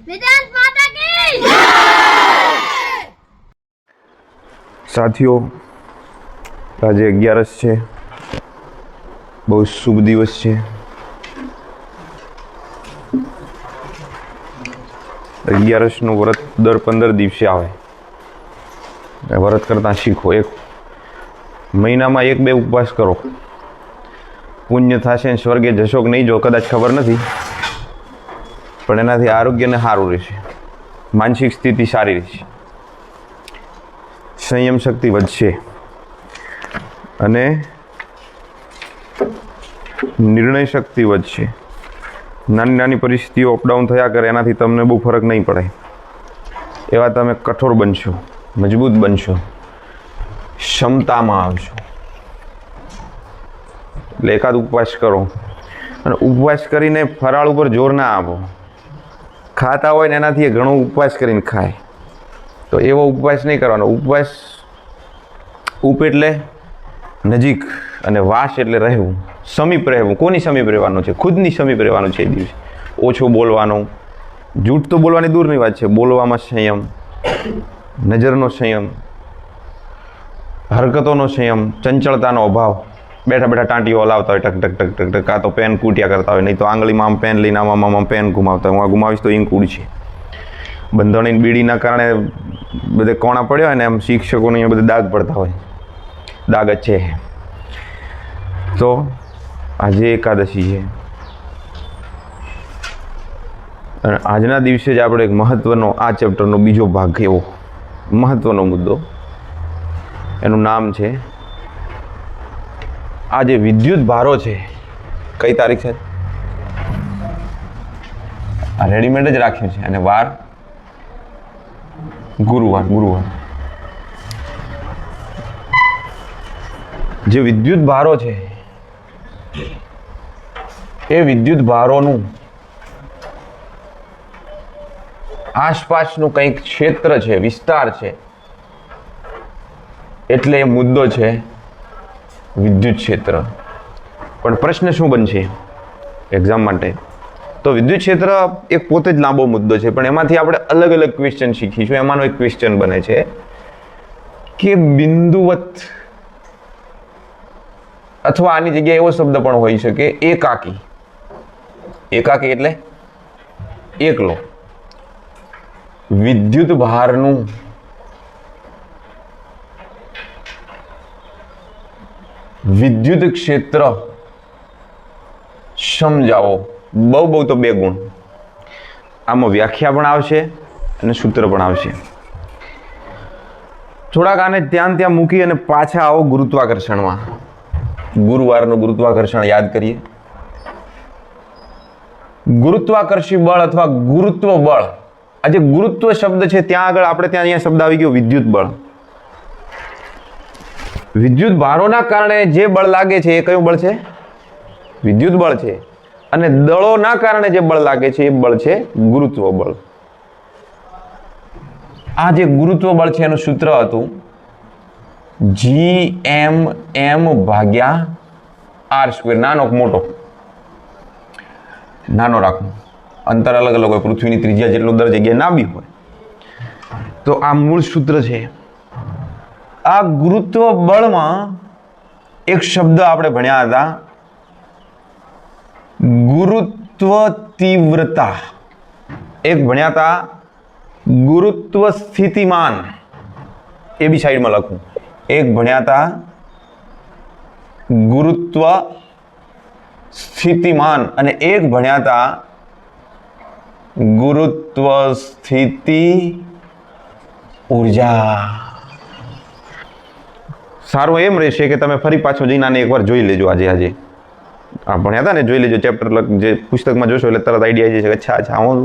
वेदांत माता की સાથીઓ, આજે 11 છે, બહુ શુભ દિવસ છે। 11નું વ્રત દર 15 દિવસે આવે। વ્રત કરતા શીખો। એક મહિનામાં 1-2 ઉપવાસ કરો, પુણ્ય થશે ને સ્વર્ગે જશો કે નહીં જો કદાચ ખબર નથી, પણ એનાથી આરોગ્યને સારું રહેશે, માનસિક સ્થિતિ સારી રહેશે, સંયમ શક્તિ વધશે અને નિર્ણય શક્તિ વધશે। નાની નાની પરિસ્થિતિઓ અપડાઉન થયા કરે, એનાથી તમને બહુ ફરક નહીં પડે। એવા તમે કઠોર બનશો, મજબૂત બનશો, ક્ષમતામાં આવશો। એટલે એકાદ ઉપવાસ કરો, અને ઉપવાસ કરીને ફરાળ ઉપર જોર ના આપો। ખાતા હોય ને એનાથી ઘણો ઉપવાસ કરીને ખાય, તો એવો ઉપવાસ નહીં કરવાનો। ઉપવાસ ઉપ એટલે નજીક અને વાસ એટલે રહેવું, સમીપ રહેવું। કોની સમીપ રહેવાનું છે? ખુદની સમીપ રહેવાનું છે। એ દિવસે ઓછો બોલવાનો, જૂઠ તો બોલવાની દૂરની વાત છે, બોલવામાં સંયમ, નજરનો સંયમ, હરકતોનો સંયમ, ચંચળતાનો અભાવ। બેઠા બેઠા ટાંટીઓ હલાવતા હોય, ટક ટક ટક ટક ટક, કાં તો પેન કૂટ્યા કરતા હોય, નહીં તો આંગળીમાં આમ પેન લઈને આમાં પેન ઘુમાવતા હોય। હું ઘુમાવીશ તો ઇંક ઉડશે। બંધાણી બીડીના કારણે બધે કોણા પડ્યા હોય ને, એમ શિક્ષકોને અહીંયા બધે દાગ પડતા હોય, દાગ જ છે। તો આજે એકાદશી છે, અને આજના દિવસે જ આપણે એક મહત્વનો, આ ચેપ્ટરનો બીજો ભાગ, એવો મહત્વનો મુદ્દો, એનું નામ છે, આ જે વિદ્યુત ભારો છે, કઈ તારીખ છે? આ રેડીમેડ જ રાખ્યું છે, અને વાર ગુરુવાર। જે વિદ્યુત ભારો છે, એ વિદ્યુત ભારોનું આસપાસનું કંઈક ક્ષેત્ર છે, વિસ્તાર છે, એટલે એ મુદ્દો છે વિદ્યુત ક્ષેત્ર। પણ પ્રશ્ન શું બનશે એક્ઝામ માટે? તો વિદ્યુત ક્ષેત્ર એક પોતે જ લાંબો મુદ્દો છે, પણ એમાંથી આપણે અલગ અલગ ક્વેશ્ચન શીખીશું। એમાંનો એક ક્વેશ્ચન બને છે કે બિંદુવત, અથવા આની જગ્યાએ એવો શબ્દ પણ હોઈ શકે એકાકી। એકાકી એટલે એકલો। વિદ્યુત ભારનું વિદ્યુત ક્ષેત્ર સમજાવો। બહુ તો 2 ગુણ, આમાં વ્યાખ્યા પણ આવશે અને સૂત્ર પણ આવશે। થોડાક આને ત્યાં મૂકી અને પાછા આવો ગુરુત્વાકર્ષણમાં। ગુરુવારનું ગુરુત્વાકર્ષણ યાદ કરીએ। ગુરુત્વાકર્ષી બળ અથવા ગુરુત્વ બળ, આ જે ગુરુત્વ શબ્દ છે, ત્યાં આગળ આપણે અહીંયા શબ્દ આવી ગયો વિદ્યુત બળ। વિદ્યુત ભારોના કારણે જે બળ લાગે છે એ કયું બળ છે? વિદ્યુત બળ છે। અને દળોના કારણે જે બળ લાગે છે એ બળ છે ગુરુત્વ બળ। આ જે ગુરુત્વ બળ છે એનું સૂત્ર હતું Gm/r²। નાનો મોટો, નાનો રાખો, અંતર અલગ અલગ હોય, પૃથ્વીની ત્રિજ્યા જેટલું દર જગ્યાએ નાબી હોય, તો આ મૂળ સૂત્ર છે। આ ગુરુત્વ બળમાં એક શબ્દ આપણે ભણ્યા હતા, ગુરુત્વ તીવ્રતા। એક ભણ્યા હતા ગુરુત્વ સ્થિતિમાન, એ બી સાઈડમાં લખું। એક ભણ્યા હતા ગુરુત્વ સ્થિતિમાન, અને એક ભણ્યા હતા ગુરુત્વ સ્થિતિ ઉર્જા। સારું એમ રહેશે કે તમે ફરી પાછું જઈને આને એકવાર જોઈ લેજો। આજે આ ભણ્યા હતા ને, જોઈ લેજો ચેપ્ટર, જે પુસ્તકમાં જોશો એટલે તરત આઈડિયા આવી જશે કે અચ્છા હું।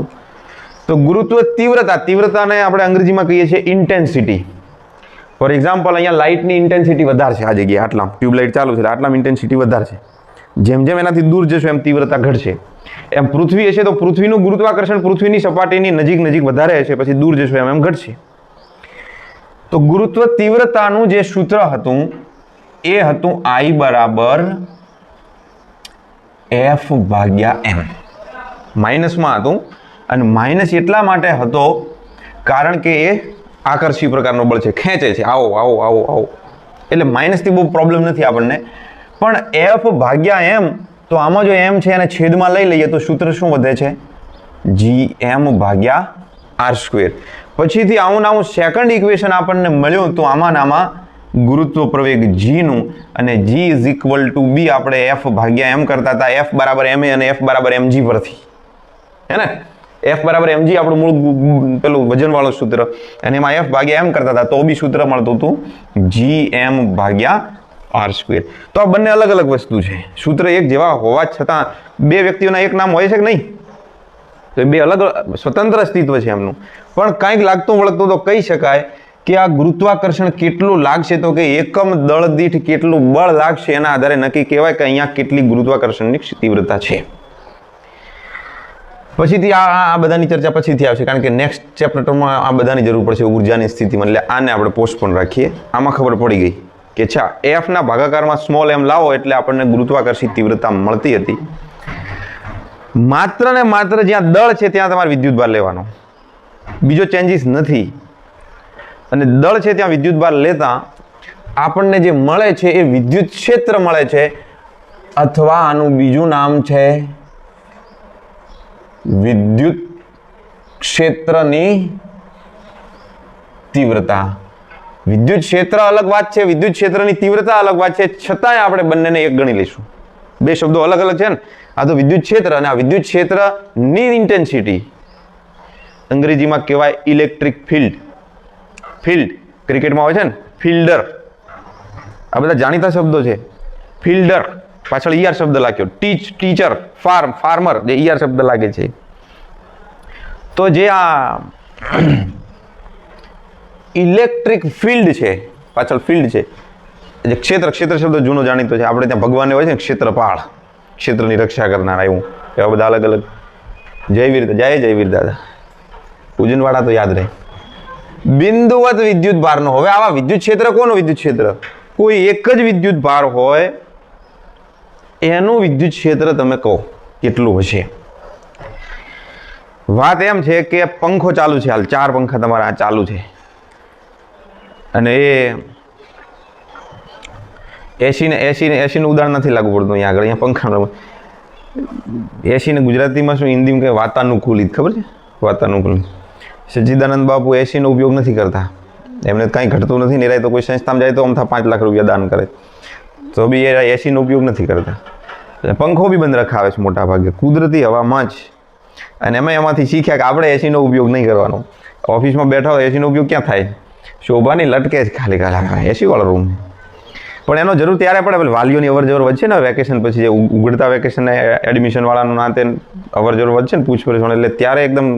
તો ગુરુત્વ તીવ્રતા, તીવ્રતાને આપણે અંગ્રેજીમાં કહીએ છીએ ઇન્ટેન્સિટી। ફોર એક્ઝામ્પલ, અહીંયા લાઇટની ઇન્ટેન્સિટી વધારે છે, આ જગ્યાએ આટલા ટ્યુબલાઇટ ચાલુ છે, આટલામાં ઇન્ટેન્સિટી વધારે છે। જેમ જેમ એનાથી દૂર જશો એમ તીવ્રતા ઘટશે। એમ પૃથ્વી હશે તો પૃથ્વીનું ગુરુત્વાકર્ષણ પૃથ્વીની સપાટીની નજીક વધારે હશે, પછી દૂર જશો એમ ઘટશે। તો ગુરુત્વ તીવ્રતાનું જે સૂત્ર હતું એ હતું I = F/m। માઇનસમાં હતું અને માઇનસ એટલા માટે હતો કારણ કે એ આકર્ષી પ્રકારનો બળ છે, ખેંચે છે, આવો આવો આવો આવો, એટલે માઇનસથી બહુ પ્રોબ્લેમ નથી આપણને. પણ એફ ભાગ્યા એમ, તો આમાં જો એમ છે એને છેદમાં લઈ લઈએ તો સૂત્ર શું વધે છે? જી એમ ભાગ્યા આર સ્ક્વેર. પછીથી આવું આવું સેકન્ડ ઇક્વેશન આપણને મળ્યું, તો આમાં ગુરુત્વ પ્રવેગ જીનું અને જી ઇઝ ઇક્વલ ટુ બી આપણે એફ ભાગ્યા એમ કરતા હતા, એફ બરાબર એમ એ અને એફ બરાબર એમજી પરથી, હે ને? એફ બરાબર એમજી આપણું મૂળ પેલું વજનવાળું સૂત્ર, અને એમાં એફ ભાગ્યા એમ કરતા હતા તો બી સૂત્ર મળતું હતું જી એમ ભાગ્યા આર સ્ક્વેર. તો આ બંને અલગ અલગ વસ્તુ છે, સૂત્ર એક જેવા હોવા છતાં બે વ્યક્તિઓના એક નામ હોય છે કે નહીં? તો બે અલગ સ્વતંત્ર અસ્તિત્વ છે એમનું. પણ કંઈક લાગતું વળગતું તો કહી શકાય કે આ ગુરુત્વાકર્ષણ કેટલું લાગશે, તો કે એકમ દળ દીઠ કેટલું બળ લાગશે એના આધારે નક્કી કહેવાય કે અહીંયા કેટલી ગુરુત્વાકર્ષણની તીવ્રતા છે. પછીથી આ બધાની ચર્ચા પછીથી આવશે, કારણ કે નેક્સ્ટ ચેપ્ટરમાં આ બધાની જરૂર પડશે ઉર્જાની સ્થિતિમાં, એટલે આને આપણે પોસ્ટપોન રાખીએ. આમાં ખબર પડી ગઈ કે અચ્છા એફના ભાગાકારમાં સ્મોલ એમ લાવો એટલે આપણને ગુરુત્વાકર્ષિત તીવ્રતા મળતી હતી. માત્ર ને માત્ર જ્યાં દળ છે ત્યાં તમારે વિદ્યુતભાર લેવાનો, બીજો ચેન્જીસ નથી. અને દળ છે ત્યાં વિદ્યુતભાર લેતા આપણને જે મળે છે એ વિદ્યુત ક્ષેત્ર મળે છે, અથવા આનું બીજું નામ છે વિદ્યુત ક્ષેત્રની તીવ્રતા. વિદ્યુત ક્ષેત્ર અલગ વાત છે, વિદ્યુત ક્ષેત્રની તીવ્રતા અલગ વાત છે, છતાંય આપણે બંનેને એક ગણી લઈશું. બે શબ્દો અલગ અલગ છે ને, આ તો વિદ્યુત ક્ષેત્ર અને આ વિદ્યુત ક્ષેત્રની ઇન્ટેન્સિટી અંગ્રેજીમાં કહેવાય ઇલેક્ટ્રિક ફિલ્ડ. ફિલ્ડ ક્રિકેટમાં હોય છે ને, ફિલ્ડર, આ બધા જાણીતા શબ્દો છે. ફિલ્ડર પાછળ ઈઆર શબ્દ લાગ્યો, ટીચર, ફાર્મર જે ઈઆર શબ્દ લાગે છે. તો જે આ ઇલેક્ટ્રિક ફિલ્ડ છે, પાછળ ફિલ્ડ છે, જે ક્ષેત્ર શબ્દ જૂનો જાણીતો છે. આપણે ત્યાં ભગવાને હોય છે ને ક્ષેત્રપાળ, ક્ષેત્રની રક્ષા કરનાર, એવું એવા બધા અલગ અલગ. જયવીર દાદા પૂજનવાળા તો યાદ રહે. બિંદુવત વિદ્યુત ભારનો, હવે આવા વિદ્યુત ક્ષેત્ર કોનો વિદ્યુત ક્ષેત્ર? કોઈ એક જ વિદ્યુત ભાર હોય એનું વિદ્યુત ક્ષેત્ર તમે કહો કેટલું હશે. વાત એમ છે કે પંખો ચાલુ છે, હાલ 4 પંખા તમારા આ ચાલુ છે, અને એ એસીને ઉદાહરણ નથી લાગુ પડતું અહીંયા આગળ. અહીંયા પંખાનો એસીને ગુજરાતીમાં શું, હિન્દીમાં કે વાતાનુકૂલિત, ખબર છે? વાતાનુકૂલિત. સચ્ચિદાનંદ બાપુ એસીનો ઉપયોગ નથી કરતા, એમને કંઈ ઘટતું નથી. નિરાય તો કોઈ સંસ્થામાં જાય તો અમથા 5 લાખ રૂપિયા દાન કરે, તો બી એ એસીનો ઉપયોગ નથી કરતા. પંખો બી બંધ રખાવે છે મોટા ભાગે કુદરતી હવામાં જ, અને એમાંથી શીખ્યા કે આપણે એસીનો ઉપયોગ નહીં કરવાનો. ઓફિસમાં બેઠા હોય એસીનો ઉપયોગ ક્યાં થાય? શોભાની લટકે છે ખાલી એસીવાળો રૂમ. પણ એનો જરૂર ત્યારે પડે વાલીઓની અવરજવર વધશે ને, વેકેશન પછી જે ઉઘડતા વેકેશન એડમિશન વાળાનું ના તે અવરજવર વધશે ને પૂછપરછ, એટલે ત્યારે એકદમ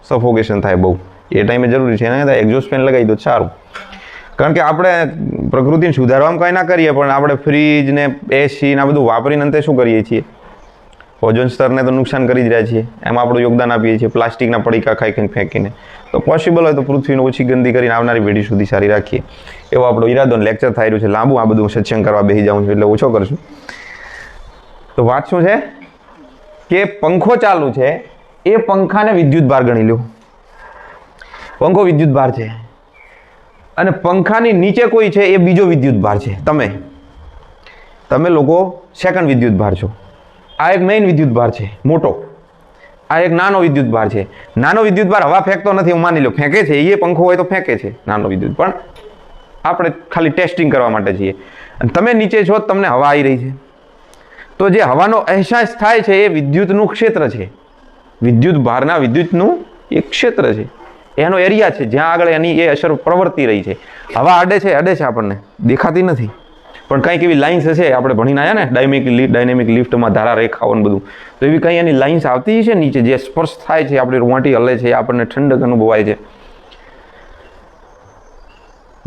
સફોકેશન થાય બહુ. એ ટાઈમે જરૂરી છે એને એક્ઝોસ્ટ ફેન લગાવી દો સારું. કારણ કે આપણે પ્રકૃતિને સુધારવામાં કંઈ ના કરીએ, પણ આપણે ફ્રીજ ને એસી ને આ બધું વાપરીને અંતે શું કરીએ છીએ? ઓઝોન સ્તરને તો નુકસાન કરી જ રહ્યા છીએ, એમાં આપણું યોગદાન આપીએ છીએ પ્લાસ્ટિકના પડીકા ખાઈ ફેંકીને. તો પોસિબલ હોય તો પૃથ્વીને ઓછી ગંદી કરીને આવનારી પેઢી સુધી સારી રાખીએ, એવો આપણો ઈરાદો. લેક્ચર થઈ રહ્યું છે લાંબુ, આ બધું સત્સંગ કરવા બેસી જાઉં છું એટલે ઓછો કરશું. તો વાત શું છે કે પંખો ચાલુ છે, એ પંખાને વિદ્યુત ભાર ગણી લો. પંખો વિદ્યુત ભાર છે અને પંખાની નીચે કોઈ છે એ બીજો વિદ્યુત ભાર છે. તમે લોકો સેકન્ડ વિદ્યુત ભાર છો. આ એક મેઇન વિદ્યુત ભાર છે મોટો, આ એક નાનો વિદ્યુત ભાર છે. નાનો વિદ્યુત ભાર હવા ફેંકતો નથી, હું માની લો ફેંકે છે, એ પંખો હોય તો ફેંકે છે નાનો વિદ્યુત, પણ આપણે ખાલી ટેસ્ટિંગ કરવા માટે છીએ. અને તમે નીચે છો, તમને હવા આવી રહી છે, તો જે હવાનો અહેસાસ થાય છે એ વિદ્યુતનું ક્ષેત્ર છે. વિદ્યુત ભારના વિદ્યુતનું એક ક્ષેત્ર છે, એનો એરિયા છે જ્યાં આગળ એની એ અસર પ્રવર્તી રહી છે. હવા અડે છે આપણને દેખાતી નથી, પણ કંઈક એવી લાઇન્સ હશે, આપણે ભણીને આવ્યા ને ડાયનેમિક લિફ્ટમાં ધારા રેખાઓ બધું, તો એવી કંઈ એની લાઇન્સ આવતી છે નીચે, જે સ્પર્શ થાય છે, આપણી રૂંવાટી હલે છે, આપણને ઠંડક અનુભવાય છે.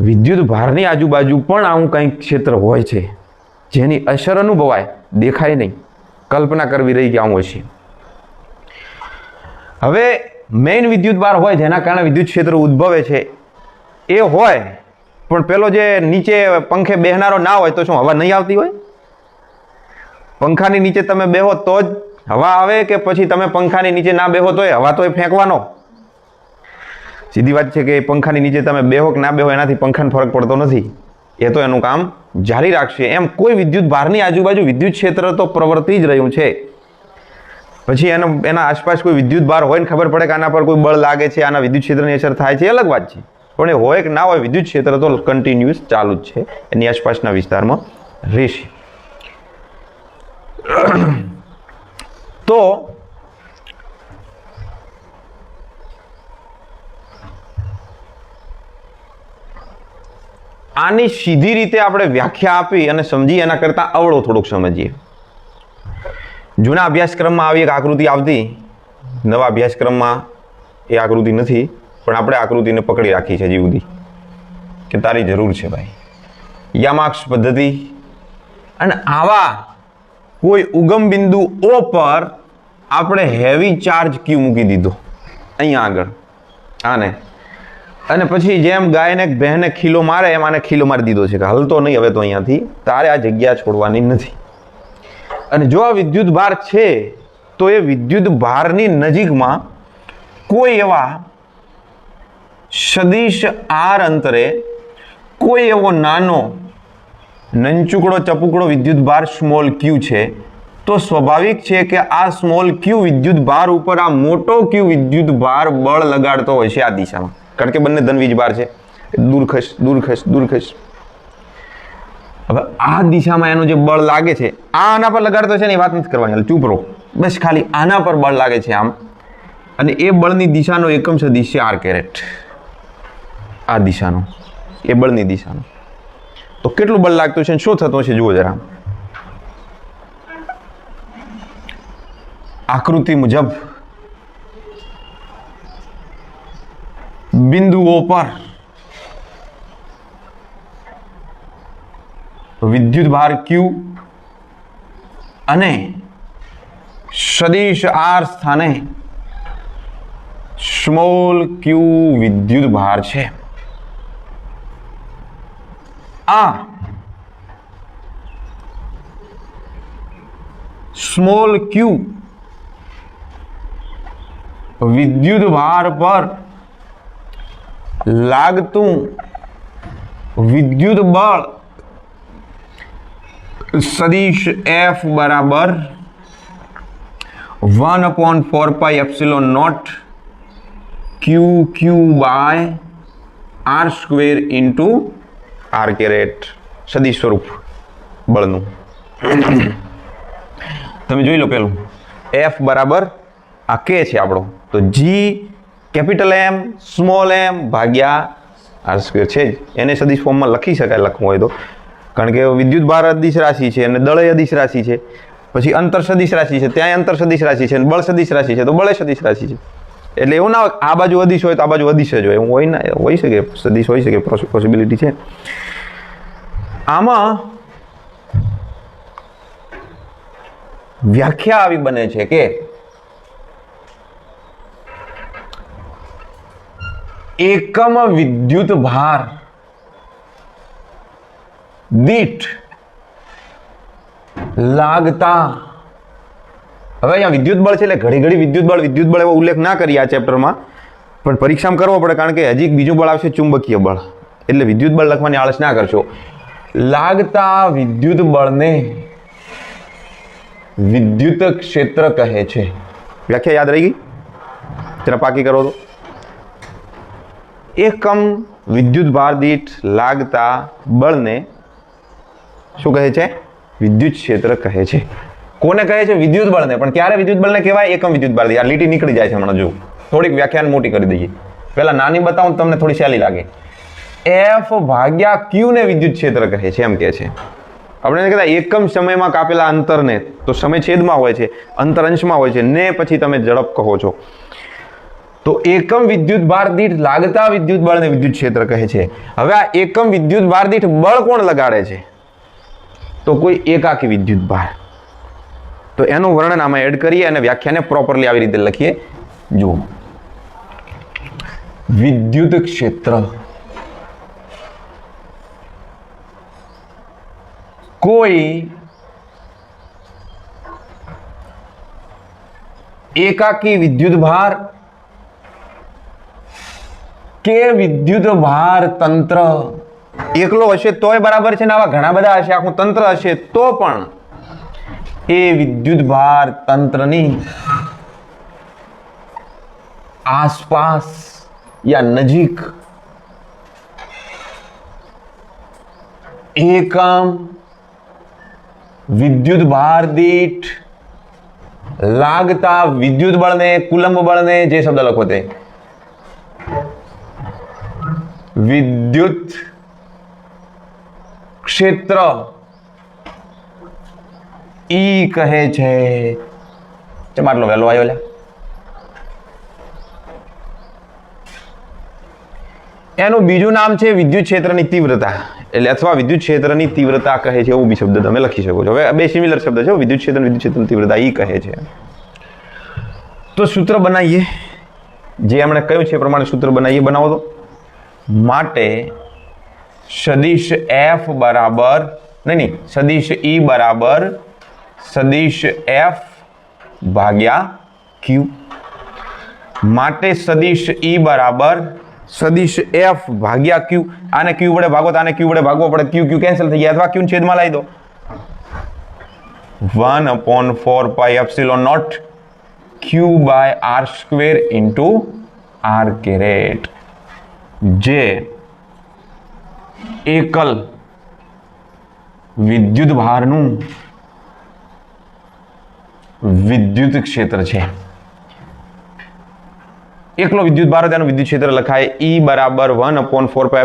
વિદ્યુત ભારની આજુબાજુ પણ આવું કંઈક ક્ષેત્ર હોય છે જેની અસર અનુભવાય, દેખાય નહીં. કલ્પના કરવી રહી કે આવું હશે. હવે મેઇન વિદ્યુત ભાર હોય જેના કારણે વિદ્યુત ક્ષેત્ર ઉદ્ભવે છે એ હોય, પણ પેલો જે નીચે પંખે બેહનારો ના હોય તો શું હવા નહીં આવતી હોય? પંખાની નીચે તમે બેહો તો જ હવા આવે કે પછી તમે પંખાની નીચે ના બેહો તોય હવા તોય ફેંકવાનો. સીધી વાત છે કે પંખાની નીચે તમે બેહો કે ના બેહો એનાથી પંખાને ફરક પડતો નથી, એ તો એનું કામ જારી રાખશે. એમ કોઈ વિદ્યુત ભારની આજુબાજુ વિદ્યુત ક્ષેત્ર તો પ્રવર્તી જ રહ્યું છે. પછી એના આસપાસ કોઈ વિદ્યુત ભાર હોય ને ખબર પડે કે આના પર કોઈ બળ લાગે છે, આના વિદ્યુત ક્ષેત્રની અસર થાય છે, એ અલગ વાત છે. પણ એ હોય કે ના હોય, વિદ્યુત ક્ષેત્ર તો કન્ટિન્યુઅસ ચાલુ જ છે, એની આસપાસના વિસ્તારમાં રહેશે. તો આની સીધી રીતે આપણે વ્યાખ્યા આપી અને સમજી એના કરતા અવળો થોડુંક સમજીએ. જૂના અભ્યાસક્રમમાં આવી એક આકૃતિ આવતી, નવા અભ્યાસક્રમમાં એ આકૃતિ નથી, પણ આપણે આકૃતિને પકડી રાખી છે હજી સુધી કે તારી જરૂર છે ભાઈ. યામાક્ષ પદ્ધતિ. અને આવા કોઈ ઉગમ બિંદુ O પર આપણે હેવી ચાર્જ Q મૂકી દીધો અહીંયા આગળ આને, અને પછી જેમ ગાયને બહેને ખીલો મારે એમ આને ખીલો મારી દીધો છે કે હલતો નહીં હવે તો અહીંયાથી, તારે આ જગ્યા છોડવાની નથી. અને જો આ વિદ્યુત ભાર છે તો એ વિદ્યુત ભારની નજીકમાં કોઈ એવા સદિશ r અંતરે કોઈ એવો નાનો નંચુકડો ચપુકડો વિદ્યુત ભાર સ્મોલ q છે, તો સ્વાભાવિક છે કે આ સ્મોલ q વિદ્યુત ભાર ઉપર આ મોટો q વિદ્યુત ભાર બળ લગાડતો હોય છે આ દિશામાં, કારણ કે બંને ધન વીજ ભાર છે. દૂર ખસ દૂર ખસ દૂર ખસ. હવે આ દિશામાં એનું જે બળ લાગે છે, આના પર લગાડતો છે ને એ વાત નથી કરવાની, ચૂપ રહો, બસ ખાલી આના પર બળ લાગે છે આમ, અને એ બળની દિશાનો એકમ સદિશ છે r કેરેટ. આ દિશાનો એ બળની દિશાનો તો કેટલું બળ લાગતું છે, શું થતું છે જુઓ જરા. આકૃતિ મુજબ બિંદુઓ પર વિદ્યુત ભાર Q અને સદિશ R સ્થાને સ્મોલ q વિદ્યુત ભાર છે. આ સ્મોલ q વિદ્યુત ભાર પર લાગતું વિદ્યુત બળ સદિશ F બરાબર 1/4πε0 QQ by r² into r caret સદિશ સ્વરૂપ બળનું. તમે જોઈ લો પેલું F બરાબર આ K છે આપણો, તો G capital M small m ભાગ્યા r² છે જ, એને સદિશ ફોર્મમાં લખી શકાય લખવું હોય તો, કારણ કે વિદ્યુત ભાર અદિશ રાશિ છે અને દળ અદિશ રાશિ છે, પછી અંતર સદિશ રાશિ છે, ત્યાં અંતર સદિશ રાશિ છે અને બળ સદિશ રાશિ છે, તો બળ સદિશ રાશિ છે. એટલે એવું ના હોય આ બાજુ અદિશ હોય તો આ બાજુ અદિશ જ હોય, એવું હોય ના, હોઈ શકે સદિશ હોઈ શકે, પોસિબિલિટી છે. આમાં વ્યાખ્યા આવી બને છે કે એકમ વિદ્યુત ભાર દીઠ લાગતા, હવે અહીંયા વિદ્યુત બળ છે એટલે ઘડી ઘડી વિદ્યુત બળ એવો ઉલ્લેખ ના કરીએ આ ચેપ્ટરમાં, પણ પરીક્ષામાં કરવો પડે, કારણ કે હજી બીજું બળ આવશે ચુંબકીય બળ, એટલે વિદ્યુત બળ લખવાની આળસ ના કરશો. લાગતા વિદ્યુત બળને વિદ્યુત ક્ષેત્ર કહે છે. વ્યાખ્યા યાદ રહી ગઈ? જરા પાકી કરો તો. એકમ વિદ્યુત ભાર દીઠ લાગતા બળને શું કહે છે? વિદ્યુત ક્ષેત્ર કહે છે. કોને કહે છે? વિદ્યુત બળને. પણ ક્યારે વિદ્યુત બળને કહેવાય? એકમ વિદ્યુત ભાર દીઠ. આ લીટી નીકળી જાય છે હમણાં, જો થોડીક વ્યાખ્યાન મોટી કરી દઈએ. પહેલા નાની બતાવું તમને થોડી સહેલી લાગે. F ભાગ્યા Q ને વિદ્યુત ક્ષેત્ર કહે છે, એમ કહે છે. આપણે કહેતા એકમ સમયમાં કાપેલા અંતરને, તો સમય છેદમાં હોય છે, અંતર અંશમાં હોય છે, ને પછી તમે ઝડપ કહો છો. તો એકમ વિદ્યુત ભાર દીઠ લાગતા વિદ્યુત બળને વિદ્યુત ક્ષેત્ર કહે છે. હવે આ એકમ વિદ્યુત ભાર દીઠ બળ કોણ લગાડે છે? તો કોઈ એકાકી વિદ્યુત ભાર. તો એનું વર્ણન આમાં એડ કરીએ અને વ્યાખ્યાને પ્રોપરલી આવી રીતે લખીએ. જુઓ, વિદ્યુત ક્ષેત્ર કોઈ એકાકી વિદ્યુત ભાર કે વિદ્યુત ભાર તંત્ર એકલો હશે તોય બરાબર છે ને આવા ઘણા બધા હશે આખું તંત્ર હશે તો પણ એ વિદ્યુત ભાર તંત્રની આસપાસ યા નજીક એકમ વિદ્યુત ભાર દીઠ લાગતા વિદ્યુત બળને કુલંબ બળને જે શબ્દ લખો તે વિદ્યુત ક્ષેત્ર ઈ કહે છે. ચમ આટલો વહેલો આવ્યો લે? એનું બીજું નામ છે વિદ્યુત ક્ષેત્રની તીવ્રતા, એટલે અથવા વિદ્યુત ક્ષેત્રની તીવ્રતા કહે છે એવું બી શબ્દ તમે લખી શકો છો. હવે બે સિમિલર શબ્દ છે, વિદ્યુત ક્ષેત્રની તીવ્રતા ઈ કહે છે. તો સૂત્ર બનાવીએ, જે એમણે કહ્યું છે એ પ્રમાણે સૂત્ર બનાવીએ. બનાવો તો માટે સદિશ એફ બરાબર નહીં સદિશ ઈ બરાબર સદિશ એફ ભાગ્યા ક્યુ. માટે સદિશ ઈ બરાબર સદિશ એફ ભાગ્યા ક્યુ. આને ક્યુ વડે ભાગો તો આને ક્યુ વડે ભાગવો પડે, ક્યુ ક્યુ કેન્સલ થઈ ગયા, અથવા ક્યુ છેદમાં લાવી દો 1/4πε0 q by r square into r caret, જે એકલ વિદ્યુત ભારનું વિદ્યુત ક્ષેત્ર છે. એકલો વિદ્યુત ભાર તેનું વિદ્યુત ક્ષેત્ર લખાય E બરાબર 1/4πε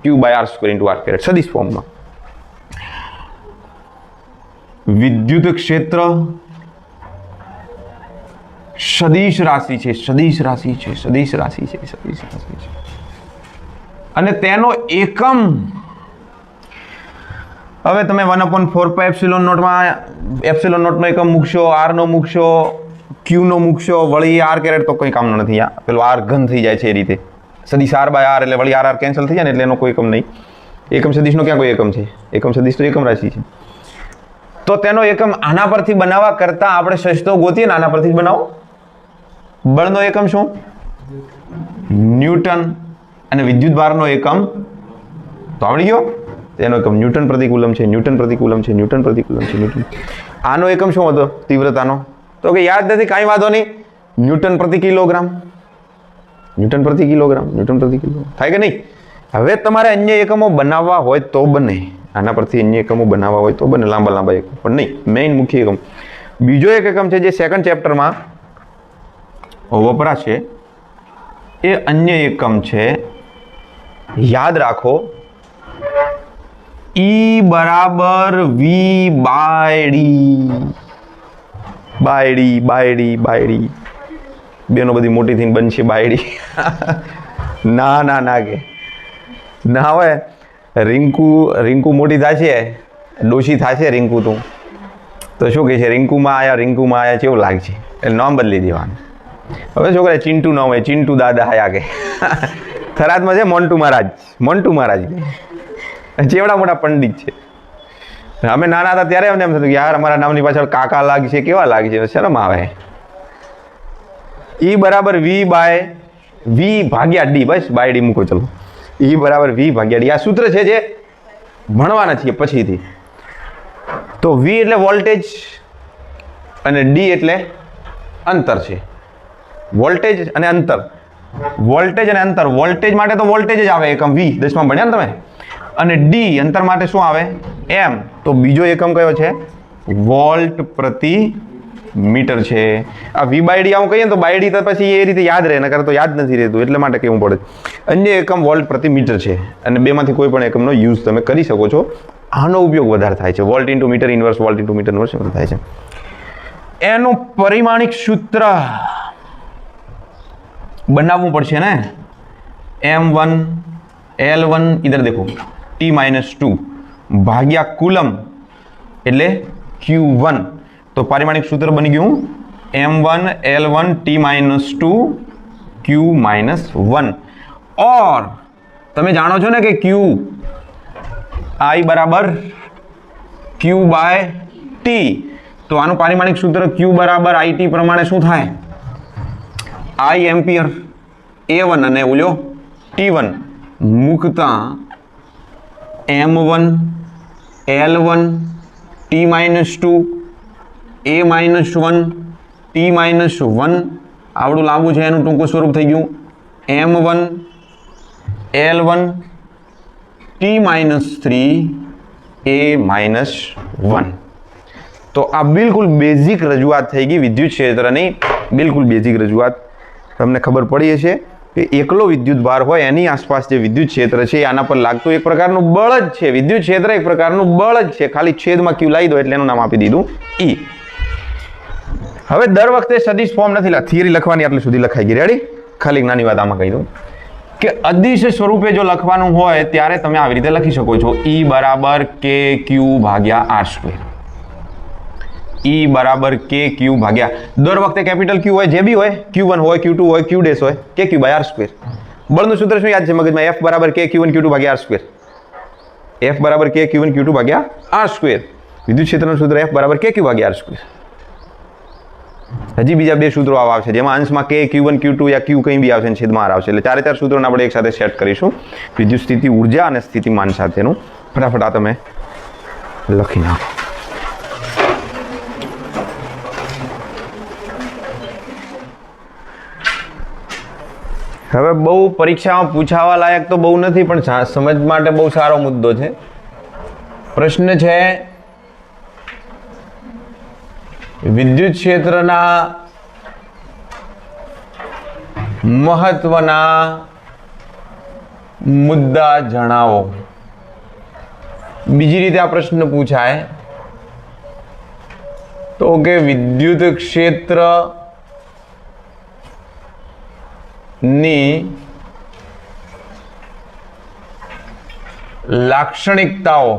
q by r square into r caret સદિશ ફોર્મમાં. વિદ્યુત ક્ષેત્ર સદિશ રાશિ છે, સદિશ રાશિ છે, સદિશ રાશિ છે, સદિશ રાશિ છે, અને તેનો એકમ હવે તમે 1/4πε0 માં ε0 નો એકમ મૂકશો, r નો મૂકશો, q નો મૂકશો, વળી r કેરેટ તો કોઈ કામનો નથી. આ પેલો r ઘન થઈ જાય છે એ રીતે સદિશ r બાય r એટલે વળી r કેન્સલ થઈ જાય ને એટલે એનો કોઈ એકમ નહીં. એકમ સદિશનો ક્યાં કોઈ એકમ છે? એકમ સદિશ તો એકમ રાશિ છે. તો તેનો એકમ આના પરથી બનાવવા કરતા આપણે સસ્તો ગોતીએ ને આના પરથી જ બનાવો. બળનો એકમ શું? ન્યૂટન. અને વિદ્યુત ભારનો એકમ તો આવડી ગયો. તેનો એકમ ન્યૂટન પ્રતિ કુલમ છે, ન્યૂટન પ્રતિ કુલમ છે, ન્યૂટન પ્રતિ કુલમ છે, ન્યૂટન. આનો એકમ શું હતો તીવ્રતાનો? તો કે યાદ નથી, કાંઈ વાંધો નહીં, ન્યૂટન પ્રતિ કિલોગ્રામ, ન્યૂટન પ્રતિ કિલોગ્રામ, ન્યૂટન પ્રતિ કિલોગ્રામ. થાય કે નહીં? હવે તમારે અન્ય એકમો બનાવવા હોય તો બને, આના પરથી અન્ય એકમો બનાવવા હોય તો બને, લાંબા લાંબા એકમ, પણ નહીં, મેઇન મુખ્ય એકમ. બીજો એક એકમ છે જે સેકન્ડ ચેપ્ટરમાં વપરાશે, એ અન્ય એકમ છે, યાદ રાખો, E બરાબર V બાય ડી. બાયડી બાયડી બાયડી બેનો બધી મોટી થઈને બનશે બાયડી. ના ના ના કે ના હોય. રિંકુ મોટી થશે, ડોશી થશે રિંકુ તો શું કહે છે? રિંકુમાં આયા કેવું લાગશે? એટલે નામ બદલી દેવાનું. હવે છોકરા ચિંટુ નામ હોય, ચિંટુ દાદા આયા કે થરાદમાં છે મોન્ટુ મહારાજ ચેવડા મોટા પંડિત છે. અમે નાના હતા ત્યારે અમને એમ થતું કે યાર અમારા નામની પાછળ કાકા લાગશે, કેવા લાગશે, શરમ આવે. E બરાબર V ભાગ્યા ડી, બસ બાય ડી મૂકો. ચલો E બરાબર V ભાગ્યા ડી આ સૂત્ર છે જે ભણવાના છીએ પછીથી. તો V એટલે વોલ્ટેજ અને D એટલે અંતર છે. વોલ્ટેજ અને અંતર, વોલ્ટેજ અને અંતર. વોલ્ટેજ માટે તો વોલ્ટેજ જ આવે એકમ V, 10માં ભણ્યા ને તમે. અને D અંતર માટે શું આવે? M. તો બીજો એકમ કયો છે? વોલ્ટ પ્રતિ મીટર છે. આ V બાય ડી આવું કહીએ તો બાય ડી તો પછી એ રીતે યાદ રહે, નકર તો યાદ નથી રહેતું, એટલે માટે કહેવું પડે. અન્ય એકમ વોલ્ટ પ્રતિ મીટર છે, અને બેમાંથી કોઈ પણ એકમનો યુઝ તમે કરી શકો છો. આનો ઉપયોગ વધારે થાય છે. Volt into metre inverse, volt into metre inverse થાય છે. એનું પરિમાણિક સૂત્ર બનાવવું પડશે ને. M1 L1 इधर देखो T-2 ભાગ્યા કુલમ એટલે Q1. તો પારિમાણિક સૂત્ર બની ગયું M1 L1 T-2 Q-1. ઓર તમે જાણો છો ને કે Q I બરાબર Q બાય T. તો આનું પારિમાણિક સૂત્ર Q બરાબર IT પ્રમાણે શું થાય? I એમ્પિયર A1 અને ઓલ્યો T1 મૂકતા M1 L1 T-2 A-1 T-1 આવડું લાંબુ છે એનું ટૂંકું સ્વરૂપ થઈ ગયું M1 L1 T-3 A-1. તો આ બિલકુલ બેઝિક રજૂઆત થઈ ગઈ વિદ્યુત ક્ષેત્રની, બિલકુલ બેઝિક રજૂઆત. તમને ખબર પડી હશે કે એકલો વિદ્યુત ભાર હોય એની આસપાસ જે વિદ્યુત ક્ષેત્ર છે આના પર લાગતું એક પ્રકારનું બળ જ છે. વિદ્યુત ક્ષેત્ર એક પ્રકારનું બળ જ છે, ખાલી છેદમાં Q લાવી દો એટલે એનું નામ આપી દીધું E. હવે દર વખતે સદિશ ફોર્મ નથી, થિયરી લખવાની આટલી સુધી લખાઈ ગઈ. રેડી? ખાલી નાની વાત આમાં કહી દઉં કે અદિશ સ્વરૂપે જો લખવાનું હોય ત્યારે તમે આવી રીતે લખી શકો છો E બરાબર KQ ભાગ્યા R². E બરાબર KQ ભાગ્યા દર વખતે કેપિટલ Q હોય, જે બી હોય, Q1 હોય, Q2 હોય, Q' હોય, KQ બાય R². બળનું સૂત્ર શું યાદ છે મગજમાં? F બરાબર KQ1 Q2 ભાગ્યા R². F બરાબર KQ1 Q2 ભાગ્યા R². વિદ્યુત ક્ષેત્રનું સૂત્ર F બરાબર KQ ભાગ્યા R². હજી બીજા બે સૂત્રો આવા આવશે જેમાં અંશમાં Q1 Q2 યા Q કંઈ બી આવશે અને છેદમાં R આવશે. એટલે ચારે ચાર સૂત્રોને આપણે એક સાથે સેટ કરીશું વિદ્યુત સ્થિતિ ઉર્જા અને સ્થિતિમાન સાથેનું. ફટાફટ આ તમે લખી નાખો. હવે બહુ પરીક્ષામાં પૂછાવા લાયક તો બહુ નથી, પણ સમજ માટે બહુ સારો મુદ્દો છે. પ્રશ્ન છે વિદ્યુત ક્ષેત્રના મહત્વના મુદ્દા જણાવો. બીજી રીતે આ પ્રશ્ન પૂછાય તો કે વિદ્યુત ક્ષેત્ર ની લાક્ષણિકતાઓ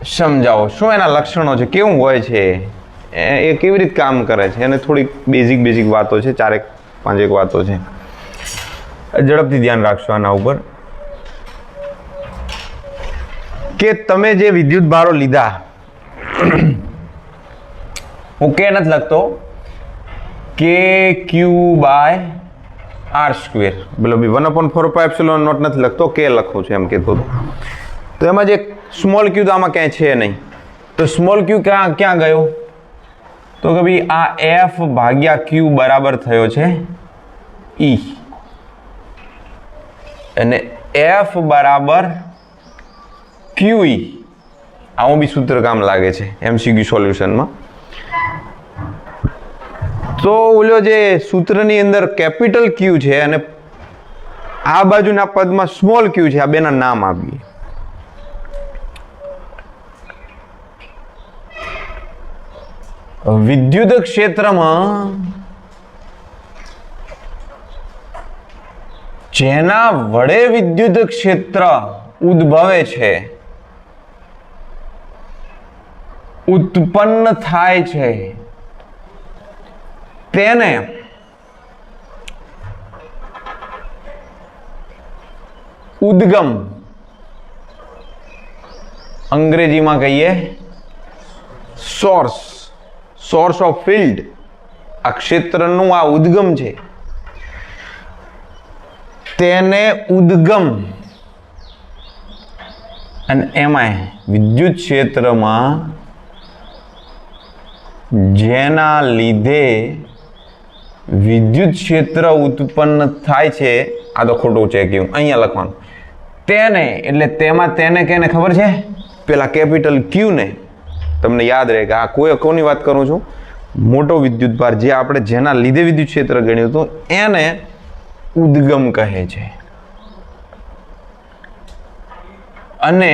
સમજાવો. શું એના લક્ષણો છે, કેવું હોય છે, એ કેવી રીતે કામ કરે છે, અને થોડીક બેઝિક વાતો છે, ચારેક પાંચેક વાતો છે. ઝડપથી ધ્યાન રાખશો આના ઉપર કે તમે જે વિદ્યુત ભારો લીધા, હું કે નથી લખતો KQ બાય R², બોલો બી 1/4πε0 નથી લખતો, કે લખું છું એમ કહેતો. તો એમાં જે સ્મોલ Q તો આમાં ક્યાંય છે નહીં, તો સ્મોલ Q ક્યાં ગયો? તો કે ભાઈ આ F ભાગ્યા Q બરાબર થયો છે E, અને F બરાબર QE. આવું બી સૂત્ર કામ લાગે છે MCQ સોલ્યુશનમાં. તો ઓલો જે સૂત્રની અંદર કેપિટલ Q છે અને આ બાજુના પદમાં સ્મોલ Q છે, આ બેના નામ આપીએ. વિદ્યુત ક્ષેત્રમાં જેના વડે વિદ્યુત ક્ષેત્ર ઉદ્ભવે છે, ઉત્પન્ન થાય છે, તેને ઉદ્ગમ અંગ્રેજીમાં કહીએ સોર્સ ઓફ ફિલ્ડ. આ ક્ષેત્રનું આ ઉદ્ગમ છે તેને ઉદ્ગમ, અને એમાં વિદ્યુત ક્ષેત્રમાં જેના લીધે વિદ્યુત ક્ષેત્ર ઉત્પન્ન થાય છે, આ તો ખોટું છે કે અહીંયા લખવાનું તેને, એટલે તેમાં તેને કેને ખબર છે? પેલા કેપિટલ Q ને. તમને યાદ રહે કે આ કોની વાત કરું છું? મોટો વિદ્યુત ભાર જે આપણે જેના લીધે વિદ્યુત ક્ષેત્ર ગણ્યું હતું એને ઉદ્ગમ કહે છે. અને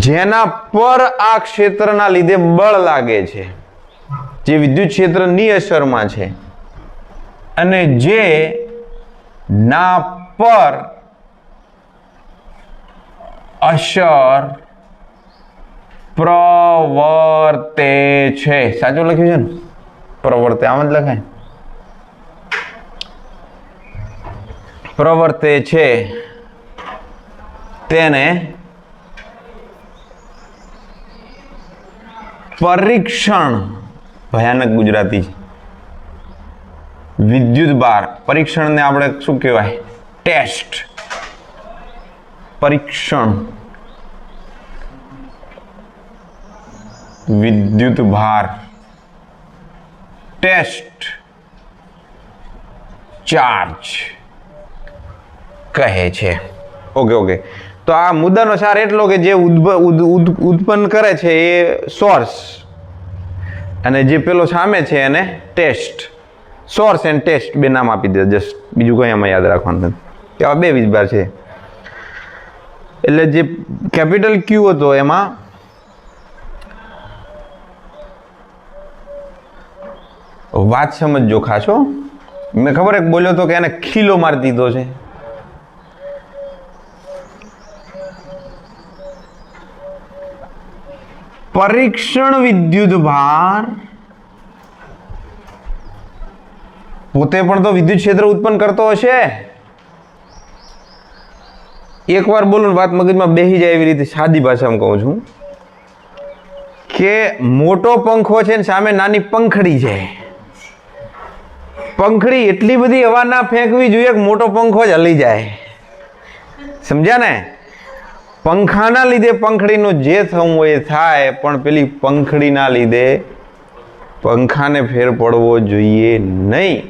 જેના પર આ ક્ષેત્રના લીધે બળ લાગે છે, જે વિદ્યુત ક્ષેત્રની અસરમાં છે, અને જે ના પર અસર પ્રવર્તે છે. સાચું લખ્યું છે ને? પ્રવર્તે આમ જ લખાય. પ્રવર્તે છે તેને પરીક્ષણ ભયાનક ગુજરાતી છે. વિદ્યુત ભાર પરીક્ષણને આપણે શું કહેવાય? ટેસ્ટ. પરીક્ષણ વિદ્યુત ભાર ટેસ્ટ ચાર્જ કહે છે. ઓકે. તો આ મુદ્દાનો સાર એટલો કે જે ઉત્પન્ન કરે છે એ સોર્સ અને જે પેલો સામે છે એને ટેસ્ટ. સોર્સ એન્ડ ટેસ્ટ બે નામ આપી દે, જસ્ટ બીજું કંઈ આમાં યાદ રાખવાનું નથી. એવા બે વીજભાર છે. એટલે જે કેપિટલ ક્યુ હતો એમાં વાત સમજજો ખાસો. મેં ખબર એક બોલ્યો તો કે એને ખીલો મારી દીધો છે. પરીક્ષણ વિદ્યુત ભાર પોતે પણ તો વિદ્યુત ક્ષેત્ર ઉત્પન્ન કરતો હશે. એકવાર બોલું વાત મગજમાં બેસી જાય એવી રીતે સાદી ભાષામાં કહું છું કે મોટો પંખો છે ને સામે નાની પંખડી છે. પંખડી એટલી બધી હવા ના ફેંકવી જોઈએ કે મોટો પંખો જ હલી જાય. સમજ્યા ને? પંખાના લીધે પંખડીનું જે થવું હોય એ થાય, પણ પેલી પંખડીના લીધે પંખાને ફેર પડવો જોઈએ નહીં.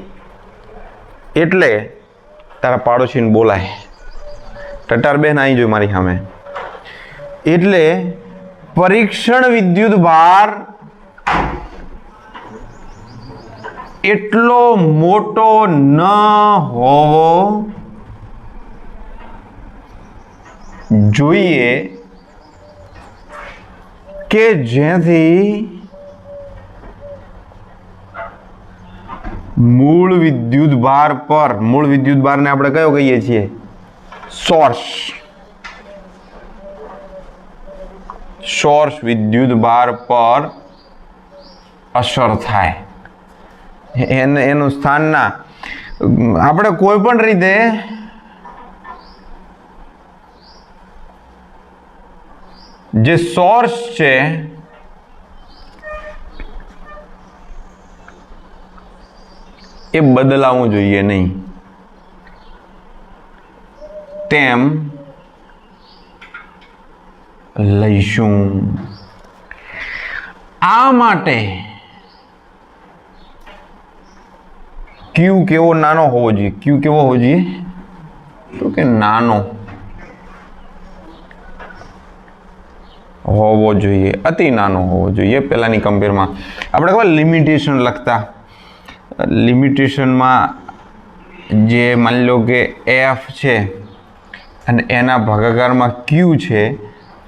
એટલે તારા પાડોશીને બોલાય, ટટાર બેન આવી જોઈએ મારી સામે. એટલે પરીક્ષણ વિદ્યુત ભાર એટલો મોટો ન હોવો જોઈએ કે જેથી મૂળ વિદ્યુત ભાર પર, મૂળ વિદ્યુત ભારને આપણે કયો કહીએ છીએ? સોર્સ. સોર્સ વિદ્યુત ભાર પર અસર થાય. એનું સ્થાન ના આપણે કોઈ પણ રીતે જે સોર્સ છે એ બદલાવવું જોઈએ નહીં. તેમ લઈશું. આ માટે ક્યુ કેવો નાનો હોવો જોઈએ? ક્યુ કેવો હોવો જોઈએ? તો કે નાનો હોવો જોઈએ, અતિ નાનો હોવો જોઈએ. પહેલાની કમ્પેરમાં આપણે ખબર લિમિટેશન લખતા, લિમિટેશનમાં જે માની લો કે એફ છે અને એના ભાગાકારમાં ક્યુ છે,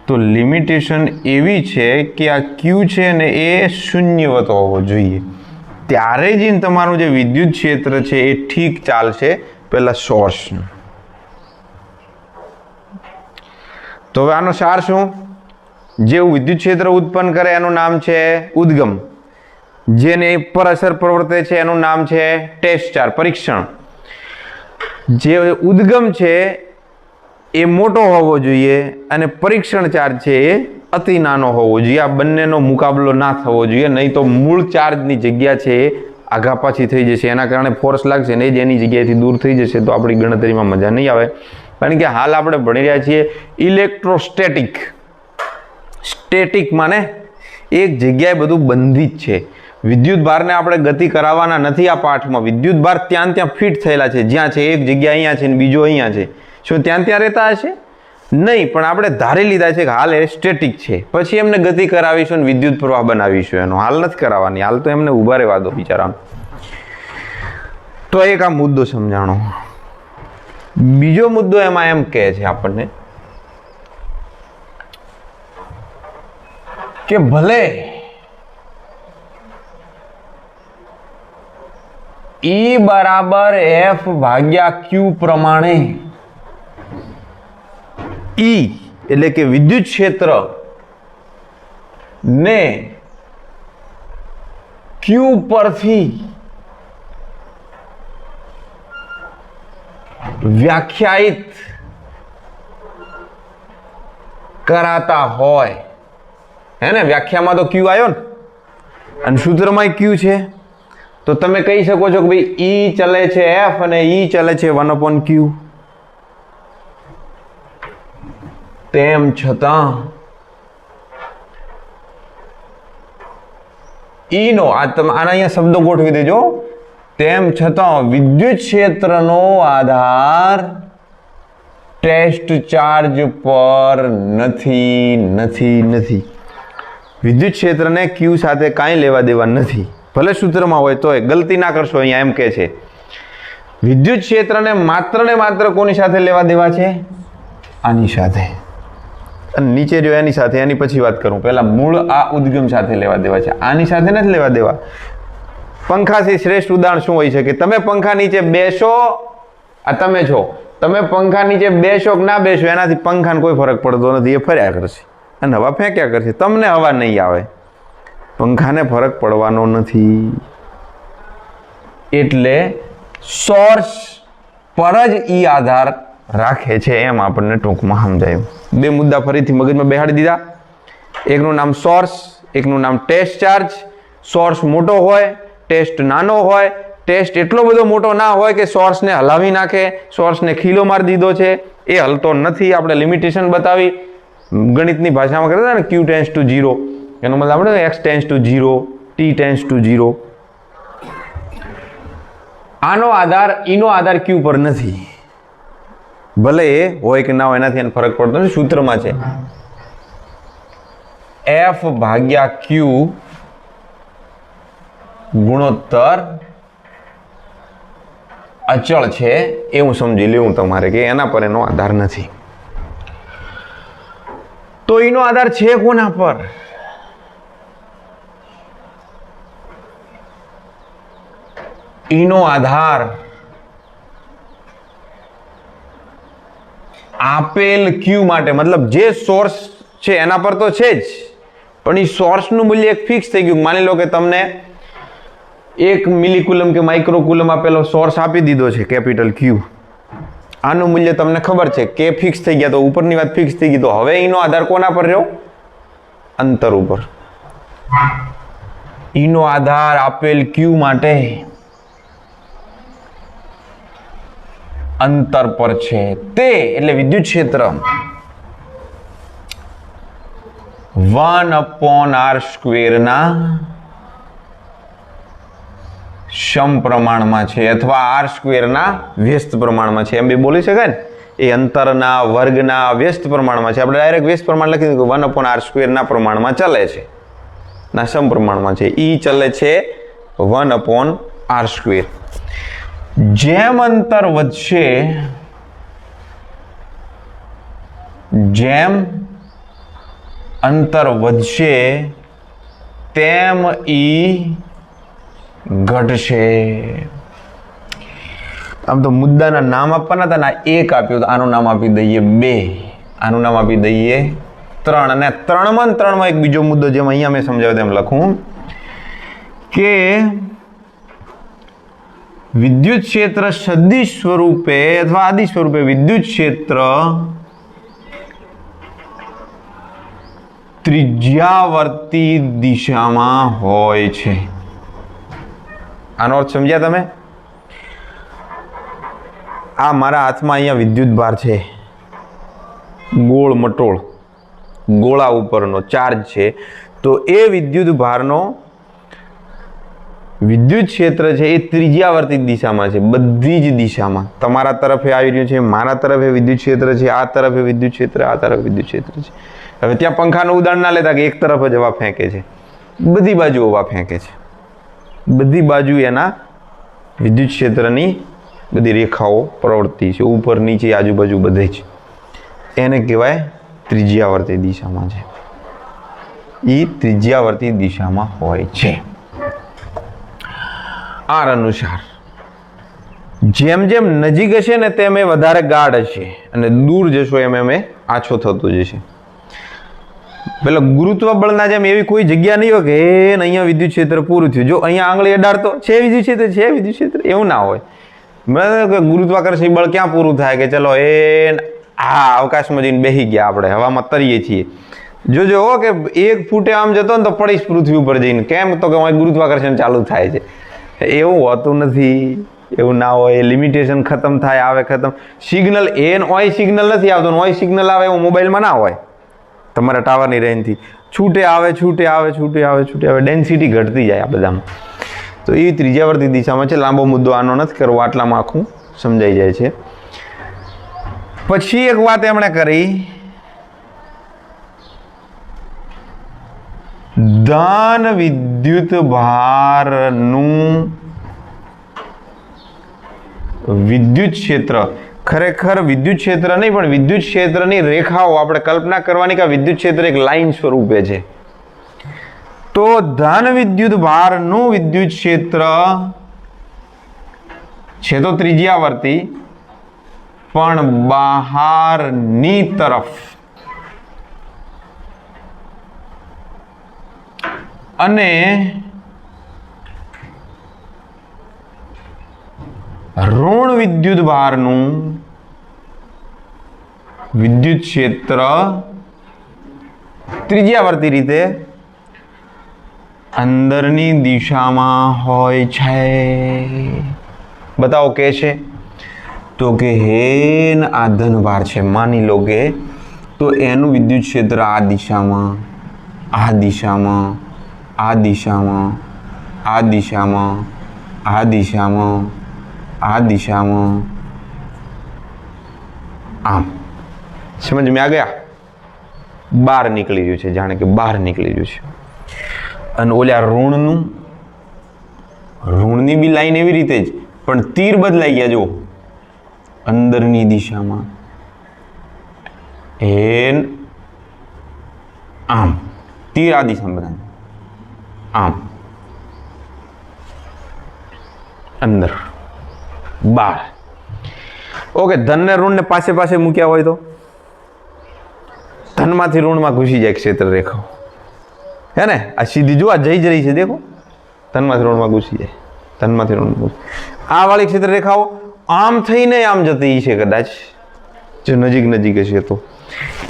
તો લિમિટેશન એવી છે કે આ ક્યુ છે ને એ શૂન્યવત હોવો જોઈએ. ત્યારે જ તમારું જે વિદ્યુત ક્ષેત્ર છે એ ઠીક ચાલશે પેલા સોર્સનું. તો હવે આનો સાર શું? જે વિદ્યુત ક્ષેત્ર ઉત્પન્ન કરે એનું નામ છે ઉદ્ગમ. જેને પર અસર પ્રવર્તે છે એનું નામ છે ટેસ્ટ ચાર્જ, પરીક્ષણ. જે ઉદ્ગમ છે એ મોટો હોવો જોઈએ અને પરીક્ષણ ચાર્જ છે એ અતિ નાનો હોવો જોઈએ. આ બંનેનો મુકાબલો ના થવો જોઈએ, નહીં તો મૂળ ચાર્જની જગ્યા છે એ આઘા પાછી થઈ જશે. એના કારણે ફોર્સ લાગશે ને એ જ એની જગ્યાએથી દૂર થઈ જશે, તો આપણી ગણતરીમાં મજા નહીં આવે. કારણ કે હાલ આપણે ભણી રહ્યા છીએ ઇલેક્ટ્રોસ્ટેટિક. સ્ટેટિક માને એક જગ્યાએ બધું બંધિત છે. વિદ્યુત ભારને આપણે ગતિ કરાવવાના નથી. આ પાઠમાં વિદ્યુત ભાર ત્યાં ફિટ થયેલા છે. જ્યાં છે એક જગ્યા અહીંયા છે ને બીજો અહીંયા છે. શું ત્યાં રહેતા હશે? નહીં, પણ આપણે ધારી લીધા છે કે હાલ એ સ્ટેટિક છે. પછી એમને ગતિ કરાવીશું અને વિદ્યુત પ્રવાહ બનાવીશું. એનો હાલ નથી કરાવવાની. હાલ તો એમને ઊભા રહેવા દો બિચારાને. તો એક આ મુદ્દો સમજાણો. બીજો મુદ્દો એમાં એમ કહે છે આપણને કે ભલે E બરાબર F ભાગ્યા Q પ્રમાણે E એટલે કે વિદ્યુત ક્ષેત્ર ને Q પરથી વ્યાખ્યાયિત કરાતા હોય, હે ને? વ્યાખ્યામાં તો Q આવ્યો ને, અને સૂત્રમાં ક્યુ છે, તો તમે કહી શકો છો કે ભાઈ ઈ ચલે છે એફ અને ઈ ચલે છે 1/q. તેમ છતાં ઈ નો આના અહીંયા શબ્દો ગોઠવી દેજો. તેમ છતાં વિદ્યુત ક્ષેત્રનો આધાર ટેસ્ટ ચાર્જ પર નથી. વિદ્યુત ક્ષેત્રને ક્યુ સાથે કાંઈ લેવા દેવા નથી. ભલે સૂત્રમાં હોય તોય ગલતી ના કરશો. અહીંયા એમ કે છે વિદ્યુત ક્ષેત્રને માત્ર ને માત્ર કોની સાથે લેવા દેવા છે? આની સાથે. અને નીચે જો એની સાથે, એની પછી વાત કરું. પહેલા મૂળ આ ઉદ્ગમ સાથે લેવા દેવા છે, આની સાથે નથી લેવા દેવા. પંખાથી શ્રેષ્ઠ ઉદાહરણ શું હોય છે કે તમે પંખા નીચે બેસો, આ તમે છો, તમે પંખા નીચે બેસો કે ના બેસો એનાથી પંખાને કોઈ ફરક પડતો નથી. એ ફર્યા કરશે અને હવા ફેંક્યા કરશે. તમને હવા નહીં આવે, પંખાને ફરક પડવાનો નથી. એટલે સોર્સ પર જ ઈ આધાર રાખે છે, એમ આપણને ટૂંકમાં સમજાયું. બે મુદ્દા ફરીથી મગજમાં બેહાડી દીધા. એકનું નામ સોર્સ, એકનું નામ ટેસ્ટ ચાર્જ. સોર્સ મોટો હોય, ટેસ્ટ નાનો હોય. ટેસ્ટ એટલો બધો મોટો ના હોય કે સોર્સને હલાવી નાખે, સોર્સને ખીલો મારી દીધો છે, એ હલતો નથી. આપણે લિમિટેશન બતાવી ગણિતની ભાષામાં કરતા હતા ને, Q ટેન્સ ટુ 0, એનો મતલબ આપણે X tense two 0, T tense two 0. આનો આધાર, ઈનો આધાર Q પર નથી. ભલે એ હોય કે ના હોય એનાથી એને ફરક પડતો નથી. સૂત્રમાં છે F ભાગ્યા Q ગુણોત્તર અચળ છે, એવું સમજી લેવું તમારે કે એના પર એનો આધાર નથી. તો એનો આધાર છે કોના પર? એનો આધાર આપેલ Q માટે, મતલબ જે સોર્સ છે એના પર તો છે જ, પણ એ સોર્સનું મૂલ્ય એક ફિક્સ થઈ ગયું. માની લો કે તમને 1 મિલીકુલમ કે માઇક્રોકુલમ આપેલો સોર્સ આપી દીધો છે, કેપિટલ Q. આનું મૂલ્ય તમને ખબર છે કે ફિક્સ થઈ ગયા, તો ઉપરની વાત ફિક્સ થઈ ગઈ. તો હવે એનો આધાર કોના પર રહ્યો? અંતર ઉપર. એનો આધાર આપેલ Q માટે અંતર પર છે. તે એટલે વિદ્યુત ક્ષેત્ર 1/r² ના સમપ્રમાણમાં છે, અથવા r² ના વ્યસ્ત પ્રમાણમાં છે. એમ બી બોલી શકાય ને. એ અંતરના વર્ગના વ્યસ્ત પ્રમાણમાં છે. આપણે ડાયરેક્ટ વ્યસ્ત પ્રમાણ લખી દીધું. 1/r² ના પ્રમાણમાં ચાલે છે, ના સમપ્રમાણમાં છે. ઈ ચાલે છે 1/r². જેમ અંતર વધશે, જેમ અંતર વધશે તેમ ઈ ઘટશે. આમ તો મુદ્દાના નામ આપવાના હતા ને, 1 આપ્યું તો આનું નામ આપી દઈએ 2, આનું નામ આપી દઈએ 3, અને 3માં એક બીજો મુદ્દો જેમ અહીંયા મેં સમજાવ્યો તેમ લખું કે વિદ્યુત ક્ષેત્ર સદિશ સ્વરૂપે અથવા આદિશ સ્વરૂપે વિદ્યુત ક્ષેત્ર ત્રિજ્યાવર્તી દિશામાં હોય છે. આનો અર્થ સમજ્યા તમે? આ મારા હાથમાં અહીંયા વિદ્યુત ભાર છે, ગોળ મટોળ ગોળા ઉપરનો ચાર્જ છે. તો એ વિદ્યુત ભારનો વિદ્યુત ક્ષેત્ર છે એ ત્રિજ્યાવર્તી દિશામાં છે. બધી જ દિશામાં તમારા તરફે આવી રહ્યું છે, મારા તરફે વિદ્યુત ક્ષેત્ર છે, આ તરફે વિદ્યુત ક્ષેત્ર, આ તરફ વિદ્યુત ક્ષેત્ર છે. હવે ત્યાં પંખાનું ઉદાહરણ ના લેતા કે એક તરફ જ હવા ફેંકે છે, બધી બાજુ હવા ફેંકે છે. બધી બાજુ એના વિદ્યુત ક્ષેત્રની બધી રેખાઓ પ્રવર્તી છે, ઉપર નીચે આજુબાજુ બધે જ. એને કહેવાય ત્રિજ્યાવર્તી દિશામાં છે. એ ત્રિજ્યાવર્તી દિશામાં હોય છે. આર અનુસાર જેમ જેમ નજીક હશે ને તેમ એ વધારે ગાઢ હશે, અને દૂર જશો એમ એમ એ આછો થતો જશે. પેલા ગુરુત્વ બળના જેમ એવી કોઈ જગ્યા નહીં હોય કે અહીંયા વિદ્યુત ક્ષેત્ર પૂરું થયું, જો અહીંયા આંગળી અડાડતો છે વિદ્યુત ક્ષેત્ર, છે વિદ્યુત ક્ષેત્ર, એવું ના હોય. ગુરુત્વાકર્ષણ બળ ક્યાં પૂરું થાય કે ચલો એ અવકાશમાં જઈને બેસી ગયા, આપણે હવામાં તરીએ છીએ, જોજો હો કે 1 ફૂટે આમ જતો ને તો પડીશ પૃથ્વી ઉપર જઈને. કેમ? તો કે અહીં ગુરુત્વાકર્ષણ ચાલુ થાય છે. એવું હોતું નથી, એવું ના હોય. લિમિટેશન ખતમ થાય, આવે ખતમ. સિગ્નલ ઓય સિગ્નલ નથી આવતું, ઓય સિગ્નલ આવે એવું મોબાઈલમાં ના હોય. તમારા ટાવરની રેન્જથી છૂટે આવે. ડેન્સિટી ઘટતી જાય આ બધામાં. તો એ ત્રિજ્યાવર્તી દિશામાં છે. લાંબો મુદ્દો આનો નથી કરવો, આટલામાં આખું સમજાઈ જાય છે. પછી એક વાત એમણે કરી, ધન વિદ્યુત ભારનું વિદ્યુત ક્ષેત્ર, ખરેખર વિદ્યુત ક્ષેત્ર નહીં પણ વિદ્યુત ક્ષેત્રની રેખાઓ આપણે કલ્પના કરવાની કે વિદ્યુત ક્ષેત્ર એક લાઈન સ્વરૂપે છે. તો ધન વિદ્યુત ભારનું વિદ્યુત ક્ષેત્ર છે તો ત્રિજ્યાવર્તી, પણ બહારની તરફ અને ઋણ વિદ્યુત ભારનું વિદ્યુત ક્ષેત્ર ત્રિજ્યાવર્તી રીતે અંદરની દિશામાં હોય છે. બતાવો કે છે? તો કે હેન આ ધનભાર છે માની લો કે, તો એનું વિદ્યુત ક્ષેત્ર આ દિશામાં, આ દિશામાં, આ દિશામાં, આ દિશામાં, આ દિશામાં, આ દિશામાં, આમ. સમજ में आ गया? બહાર નીકળી રહ્યું છે, જાણે કે બહાર નીકળી રહ્યું છે. અને ઓલા ઋણની બી લાઈન એવી રીતે જ, પણ તીર બદલાઈ ગયા. જો અંદરની દિશામાં એન આમ, તીર આ દિશામાં બધા આમ, અંદર બહાર. ઓકે, ધન ને ઋણ ને પાસે પાસે મૂક્યા હોય તો ધનમાંથી ઋણમાં ઘૂસી જાય ક્ષેત્ર રેખાઓ, હે ને? આ સીધી જો આ જઈ જ રહી છે, દેખો. ધનમાંથી ઋણમાં ઘૂસી જાય, ધનમાંથી ઋણમાં. આ વાળી ક્ષેત્ર રેખાઓ આમ થઈને આમ જતી છે કદાચ, જો નજીક હશે તો.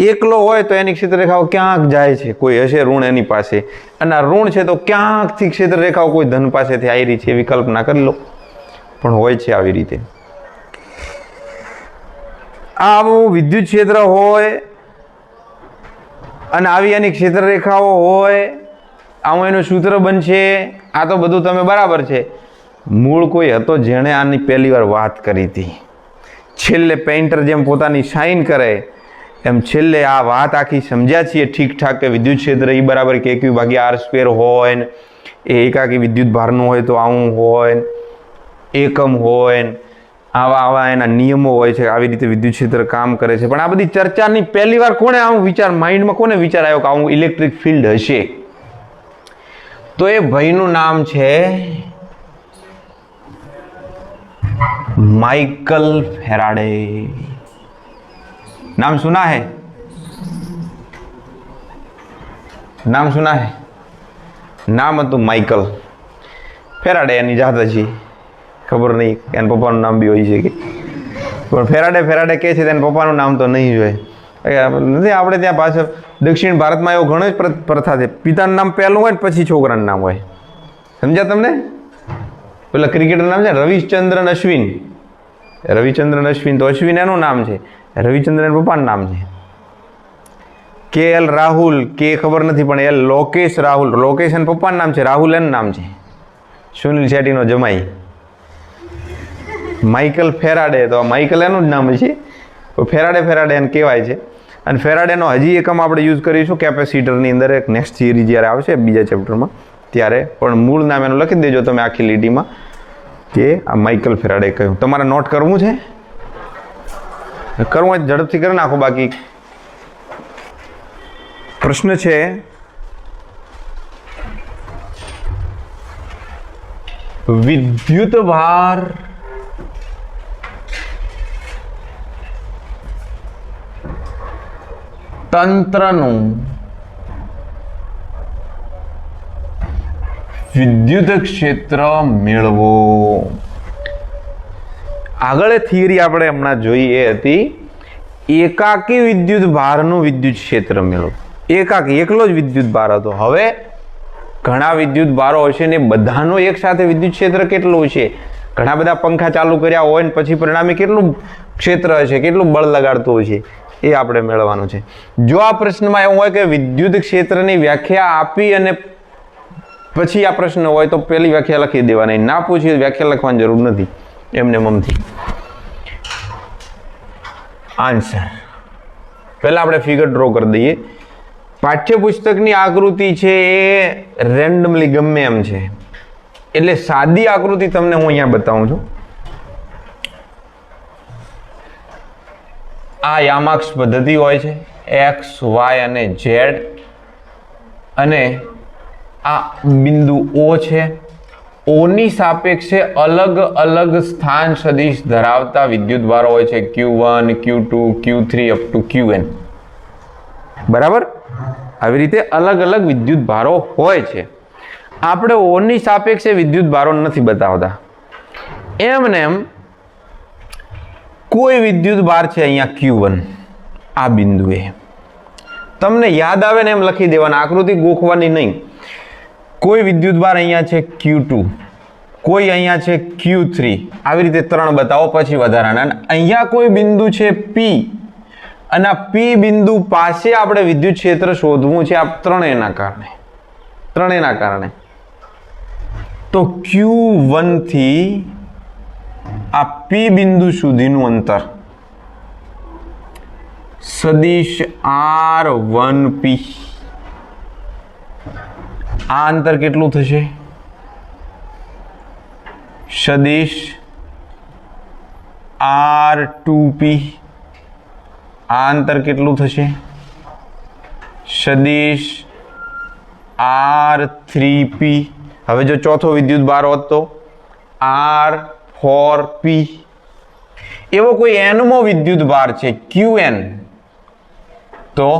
એકલો હોય તો એની ક્ષેત્ર રેખાઓ ક્યાંક જાય છે, કોઈ હશે ઋણ એની પાસે, અને આ ઋણ છે તો ક્યાંકથી ક્ષેત્ર રેખાઓ કોઈ ધન પાસેથી આવી રહી છે એવી કલ્પના કરી લો. પણ હોય છે આવી રીતે. આવું વિદ્યુત ક્ષેત્ર હોય અને આવી એની ક્ષેત્ર રેખાઓ હોય, આવું એનું સૂત્ર બનશે. આ તો બધું તમે બરાબર છે. મૂળ કોઈ હતો જેણે આની પહેલી વાર વાત કરી હતી. છેલ્લે પેઇન્ટર જેમ પોતાની સાઇન કરે એમ છેલ્લે આ વાત આખી સમજ્યા છીએ ઠીકઠાક કે વિદ્યુત ક્ષેત્ર એ બરાબર કે Q/R² હોય ને, એ એકાકી વિદ્યુત ભારનું હોય તો આવું હોય, એકમ હોય, આવા એના નિયમો હોય છે, આવી રીતે વિદ્યુત ક્ષેત્ર કામ કરે છે. પણ આ બધી ચર્ચાની પહેલી વાર કોને આવું માઇન્ડમાં કોને વિચાર આવ્યો કે આવું ઇલેક્ટ્રિક ફિલ્ડ હશે? તો એ ભાઈનું નામ છે माइकल फेराडे. नाम सुना है? नाम सुना है? नाम હતું માઇકલ ફેરાડે. એની જાત છે, ખબર નહીં એના પપ્પાનું નામ બી હોય છે કે, પણ ફેરાડે કહે છે તેના પપ્પાનું નામ તો નહીં હોય. નથી આપણે ત્યાં પાછળ દક્ષિણ ભારતમાં એવો ઘણો જ પ્રથા છે, પિતાનું નામ પહેલું હોય ને પછી છોકરાનું નામ હોય. સમજ્યા તમને? પેલા ક્રિકેટર નામ છે રવિચંદ્રન અશ્વિન. તો અશ્વિન એનું નામ છે, રવિચંદ્રન પપ્પાનું નામ છે. KL રાહુલ, કે ખબર નથી પણ એલ લોકેશ રાહુલ. લોકેશ એના પપ્પાનું નામ છે, રાહુલ એનું નામ છે. સુનિલ શેટ્ટીનો જમાઈ માઇકલ ફેરાડે. તો માઇકલ એનું જ નામ છે, ફેરાડે એને કહેવાય છે. અને ફેરાડેનો હજી એકમ આપણે યુઝ કરીશું કેપેસિટરની અંદર, એક નેક્સ્ટ થિયરી જ્યારે આવશે બીજા ચેપ્ટરમાં ત્યારે. પણ મૂળ નામ એનું લખી દેજો તમે આખી લીટીમાં કે આ માઇકલ ફેરાડે કહ્યું. તમારે નોટ કરવું છે? કરવું હોય ઝડપથી કરી નાખો. બાકી પ્રશ્ન છે વિદ્યુત ભાર તંત્રનું વિદ્યુત ક્ષેત્ર મેળવો. આગળ થિયરી આપણે હમણાં જોઈ એ હતી એકાકી વિદ્યુત ભારનું વિદ્યુત ક્ષેત્ર મેળવો. એકલો જ વિદ્યુત ભાર હતો. હવે ઘણા વિદ્યુત ભારો હશે ને બધાનો એક સાથે વિદ્યુત ક્ષેત્ર કેટલું છે? ઘણા બધા પંખા ચાલુ કર્યા હોય ને પછી પરિણામે કેટલું ક્ષેત્ર હશે, કેટલું બળ લગાડતું હશે, એ આપણે મેળવવાનું છે. જો આ પ્રશ્નમાં એવું હોય કે વિદ્યુત ક્ષેત્રની વ્યાખ્યા આપી અને પછી આ પ્રશ્ન હોય તો પહેલી વ્યાખ્યા લખી દેવાની, ના પૂછી વ્યાખ્યા લખવાની જરૂર નથી. એમને મમથી આન્સર પહેલા આપણે ફિગર ડ્રો કરી દઈએ. પાઠ્યપુસ્તકની આકૃતિ છે એ રેન્ડમલી ગમે એમ છે, એટલે સાદી આકૃતિ તમને હું અહીંયા બતાવું છું. આ યામાક્ષ પદ્ધતિ હોય છે, એક્સ, વાય અને ઝેડ, અને આ બિંદુ ઓ છે. ઓની સાપેક્ષે અલગ અલગ સ્થાન સદિશ ધરાવતા વિદ્યુત ભારો હોય છે, Q1, Q2, Q3 up to Qn. બરાબર? આવી રીતે અલગ અલગ વિદ્યુત ભારો હોય છે. આપણે ઓની સાપેક્ષે વિદ્યુત ભારો નથી બતાવતા. એમને એમ કોઈ વિદ્યુત ભાર છે અહીંયા Q1, આ બિંદુએ તમને યાદ આવે ને એમ લખી દેવાના, આકૃતિ ગોખવાની નહીં. કોઈ વિદ્યુત ભાર અહીંયા છે Q2, કોઈ અહીંયા છે Q3, આવી રીતે 3 બતાવો પછી વધારાના. અહીંયા કોઈ બિંદુ છે P, અને આ P બિંદુ પાસે આપણે વિદ્યુત ક્ષેત્ર શોધવું છે. આ ત્રણેયના કારણે તો Q1 થી આ P બિંદુ સુધીનું અંતર સદિશ R1P. આ અંતર કેટલું થશે? સદિશ R2P. આ અંતર કેટલું થશે? સદિશ R3P. હવે જો ચોથો વિદ્યુત ભાર હોત તો R4P. એવો કોઈ n મો વિદ્યુત ભાર છે Qn, તો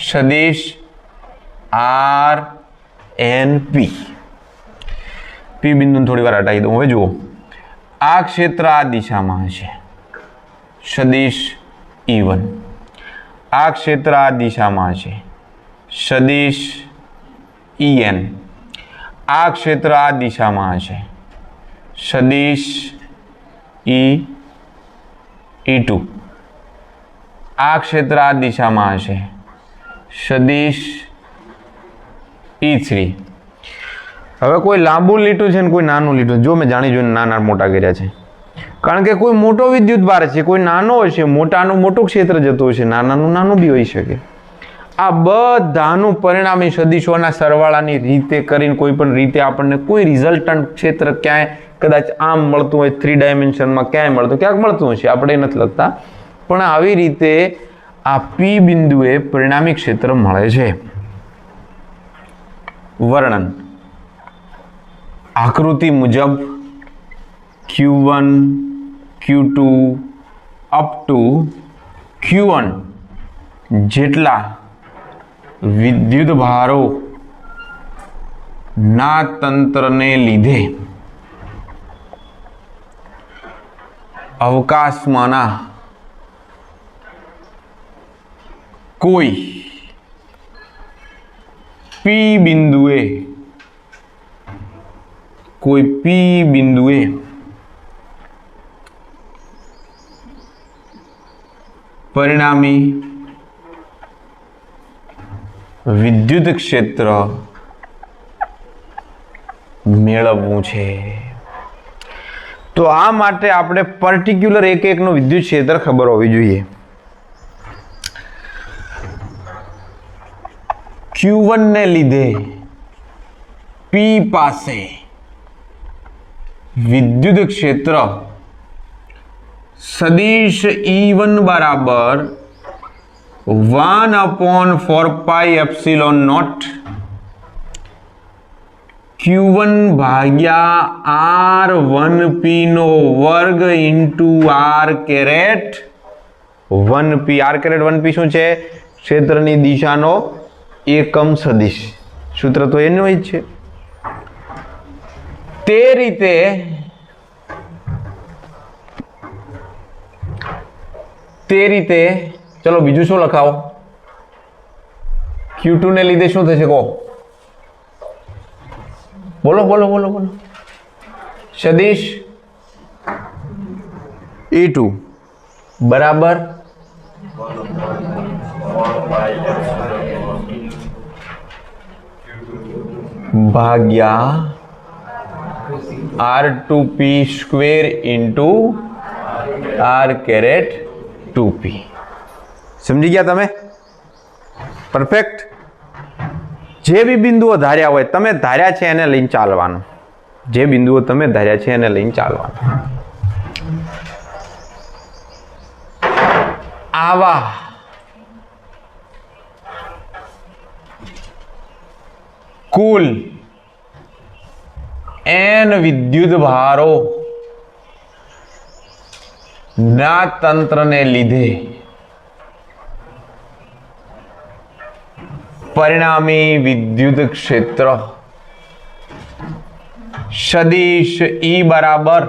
સદિશ RNP. P બિંદુને થોડી વાર હટાવી દઉં. હવે જુઓ, આ ક્ષેત્ર આ દિશામાં હશે, સદિશ E1. આ ક્ષેત્ર આ દિશામાં હશે, સદિશ En. આ ક્ષેત્ર આ દિશામાં હશે, સદિશ E2. આ ક્ષેત્ર આ દિશામાં હશે, સદિશ E3. હવે કોઈ લાંબુ લીટું છે ને કોઈ નાનું લીટું. જો મેં જાણી જોઈને નાના મોટા કર્યા છે, કારણ કે કોઈ મોટો વિદ્યુત ભાર છે, કોઈ નાનો હશે, મોટાનું મોટું ક્ષેત્ર જતું હશે, નાનાનું નાનું બી હોઈ શકે. આ બધાનું પરિણામી સદિશોના સરવાળાની રીતે કરીને કોઈ પણ રીતે આપણને કોઈ રિઝલ્ટન્ટ ક્ષેત્ર ક્યાંય કદાચ આમ મળતું હોય, 3 ડાયમેન્શનમાં ક્યાંય મળતું, ક્યાંક મળતું હશે, આપણે નથી લખતા, પણ આવી રીતે આ P બિંદુએ પરિણામી ક્ષેત્ર મળે છે. વર્ણન આકૃતિ મુજબ Q1, Q2 up to Qn જેટલા વિદ્યુત ભારો ના તંત્રને લીધે અવકાશમાંના કોઈ P બિંદુએ પરિણામી વિદ્યુત ક્ષેત્ર મેળવવું છે. તો આ માટે આપણે પર્ટિક્યુલર એકનું વિદ્યુત ક્ષેત્ર ખબર હોવી જોઈએ. Q1 ને લીધે P પાસે વિદ્યુત ક્ષેત્ર સદિશ E1 બરાબર 1/4πε0 Q1 ભાગ્યા R1P નો વર્ગ into R caret 1P. R caret 1P શું છે? ક્ષેત્રની દિશાનો એકમ સદિશ. સૂત્ર તો એનું જ છે. તે રીતે ચલો બીજું શું લખાવો? Q2 ને લીધે શું થશે કહો? બોલો બોલો બોલો બોલો. સદિશ E2 બરાબર ભાગ્યા R2P square into R caret 2P. સમજી ગયા તમે? પરફેક્ટ. જે બી બિંદુઓ ધાર્યા હોય તમે ધાર્યા છે એને લઈને ચાલવાનું. જે બિંદુઓ તમે ધાર્યા છે એને લઈને ચાલવાનું. આવા કુલ n વિદ્યુત ભારો ના તંત્રને લીધે પરિણામી વિદ્યુત ક્ષેત્ર સદિશ E બરાબર,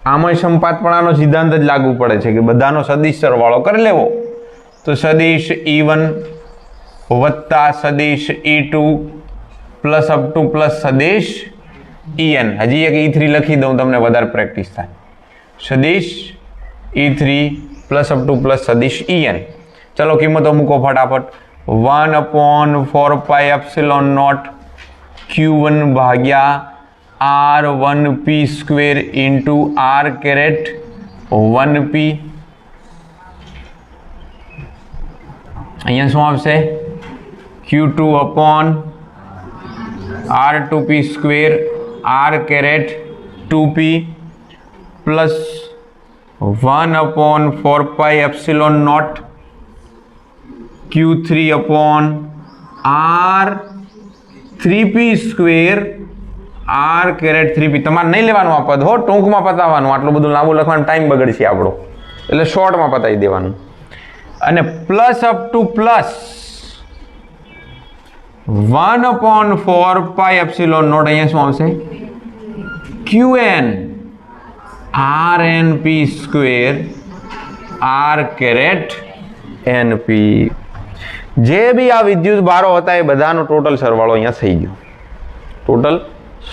આમાં સંપાતપણાનો સિદ્ધાંત જ લાગુ પડે છે કે બધાનો સદિશ સરવાળો કરી લેવો. તો સદિશ E1 વત્તા સદિશ E2 plus up to plus સદિશ En. હજી એક E3 લખી દઉં તમને વધારે પ્રેક્ટિસ થાય. સદિશ E3 plus up to plus સદિશ En. ચલો કિંમતો મૂકો ફટાફટ. 1/4πε0 Q1 ભાગ્યા R1P square into R caret 1P. અહીંયા શું આવશે? Q2 upon R2P square R caret 2P plus 1/4πε0 Q3 upon R3P square R caret 3P. તમારે નહીં લેવાનું આ પદ હો, ટૂંકમાં પતાવવાનું. આટલું બધું લાંબુ લખવાનું ટાઈમ બગડશે આપણો, એટલે શોર્ટમાં પતાવી દેવાનું. અને પ્લસ અપ ટુ પ્લસ 1/4πε0 અહીંયા શું આવશે? Qn RnP square R caret NP. જે બી આ વિદ્યુત ભારો હતા એ બધાનો ટોટલ સરવાળો અહીંયા થઈ ગયો. ટોટલ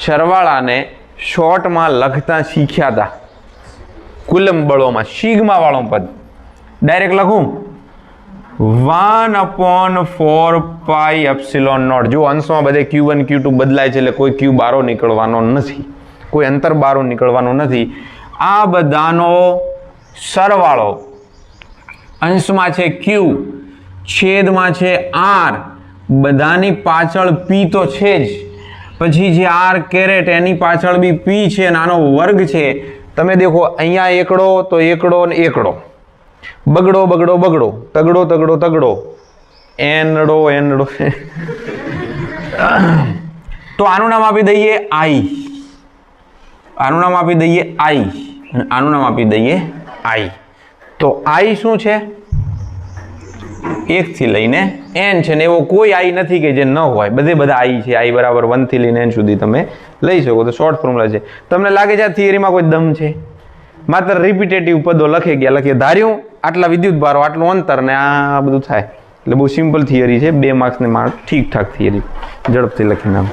સરવાળાને શોર્ટમાં લખતા શીખ્યા હતા કુલમ બળોમાં. સિગ્મા વાળો પદ ડાયરેક્ટ લખું 1/4πε0. જો અંશમાં બધે Q1 Q2 બદલાય છે એટલે કોઈ Q બારો નીકળવાનો નથી, કોઈ અંતર બારો નીકળવાનો નથી. આ બધાનો સરવાળો અંશમાં છે Q, છેદમાં છે R, બધાની પાછળ P તો છે જ, પછી જે R કેરેટ એની પાછળ બી P છે, નાનો વર્ગ છે. તમે દેખો અહીંયા એકડો તો એકડો ને એકડો, બગડો બગડો બગડો, તગડો તગડો તગડો, એનડો એનડો. તો આનું નામ આપી દઈએ I, આનું નામ આપી દઈએ I, અને આનું નામ આપી દઈએ I. તો I શું છે? 1 થી લઈને n છે ને એવો કોઈ I નથી કે જે ન હોય. બધા I છે. I બરાબર 1 થી લઈને n સુધી તમે લઈ શકો. તો શોર્ટ ફોર્મ્યુલા છે. તમને લાગે છે આ થિયરીમાં કોઈ દમ છે? માત્ર રિપીટેટિવ પદો લખે ગયા લખીએ, ધાર્યું આટલા વિદ્યુત ભારો આટલું અંતર ને આ બધું થાય. એટલે બહુ સિમ્પલ થિયરી છે. 2 માર્ક્સને માર્ક ઠીક ઠાક થિયરી, ઝડપથી લખી નામ.